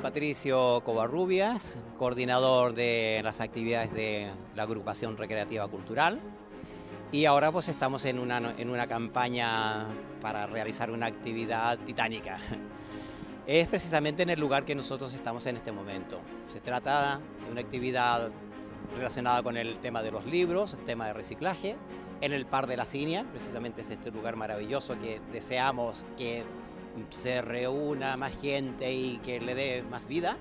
Patricio Covarrubias, coordinador de las actividades de la agrupación recreativa cultural, y ahora pues estamos en una campaña para realizar una actividad titánica. Es precisamente en el lugar que nosotros estamos en este momento. Se trata de una actividad relacionada con el tema de los libros, el tema de reciclaje, en el Par de la Cinia. Precisamente es este lugar maravilloso que deseamos que se reúna más gente y que le dé más vida.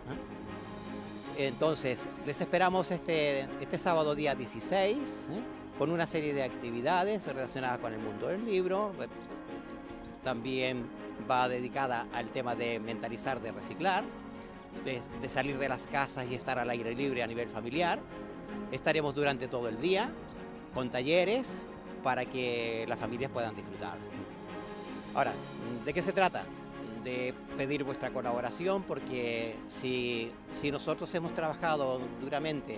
Entonces, les esperamos este sábado día 16, con una serie de actividades relacionadas con el mundo del libro. También va dedicada al tema de mentalizar, de reciclar, de salir de las casas y estar al aire libre a nivel familiar. Estaremos durante todo el día con talleres para que las familias puedan disfrutar. Ahora, ¿de qué se trata? De pedir vuestra colaboración, porque si nosotros hemos trabajado duramente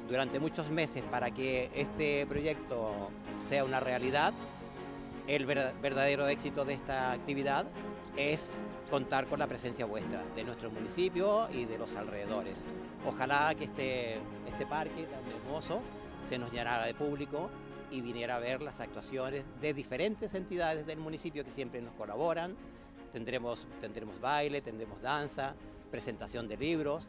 durante muchos meses para que este proyecto sea una realidad, el verdadero éxito de esta actividad es contar con la presencia vuestra, de nuestro municipio y de los alrededores. Ojalá que este parque tan hermoso se nos llenara de público y viniera a ver las actuaciones de diferentes entidades del municipio que siempre nos colaboran. Tendremos baile, tendremos danza, presentación de libros,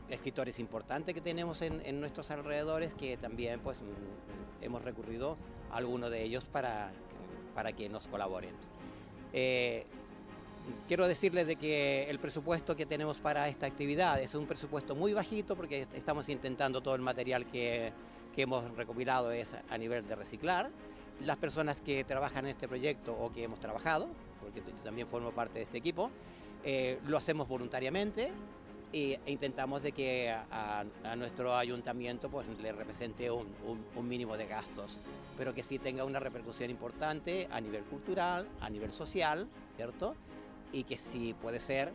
escritores importantes que tenemos en nuestros alrededores, que también pues hemos recurrido a algunos de ellos para que nos colaboren. Quiero decirles de que el presupuesto que tenemos para esta actividad es un presupuesto muy bajito, porque estamos intentando todo el material que hemos recopilado es a nivel de reciclar. Las personas que trabajan en este proyecto o que hemos trabajado, porque yo también formo parte de este equipo, lo hacemos voluntariamente e intentamos de que a nuestro ayuntamiento pues le represente un mínimo de gastos, pero que sí tenga una repercusión importante a nivel cultural, a nivel social, ¿cierto? Y que sí puede ser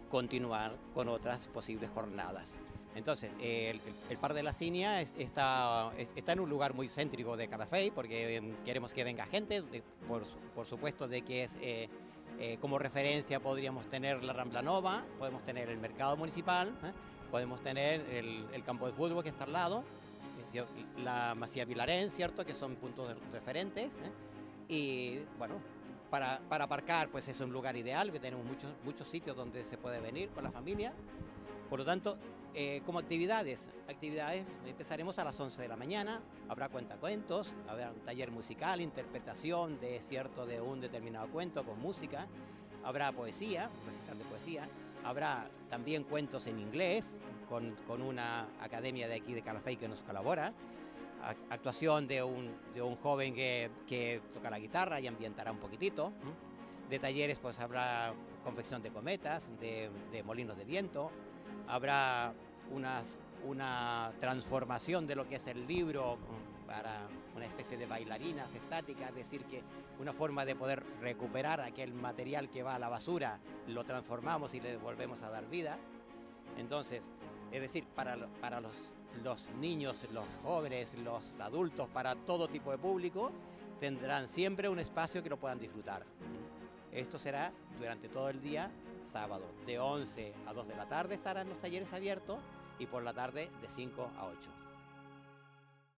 continuar con otras posibles jornadas. Entonces, el Par de la Cinia está en un lugar muy céntrico de Calafell, porque queremos que venga gente, por supuesto de que es como referencia podríamos tener la Rambla Nova, podemos tener el mercado municipal, podemos tener el campo de fútbol que está al lado, la Masía Pilarén, ¿cierto? Que son puntos referentes, y bueno, para aparcar pues es un lugar ideal, que tenemos muchos sitios donde se puede venir con la familia. Por lo tanto, como actividades, empezaremos a las 11 de la mañana, habrá cuentacuentos, habrá un taller musical, interpretación de un determinado cuento con música, habrá poesía, un recital de poesía, habrá también cuentos en inglés, con una academia de aquí de Calafell que nos colabora, actuación de un joven que toca la guitarra y ambientará un poquitito. De talleres pues habrá confección de cometas, de molinos de viento, habrá una transformación de lo que es el libro para una especie de bailarinas estáticas, es decir, que una forma de poder recuperar aquel material que va a la basura, lo transformamos y le volvemos a dar vida. Entonces, es decir, para los niños, los jóvenes, los adultos, para todo tipo de público, tendrán siempre un espacio que lo puedan disfrutar. Esto será durante todo el día, sábado, de 11 a 2 de la tarde estarán los talleres abiertos, y por la tarde de 5 a 8.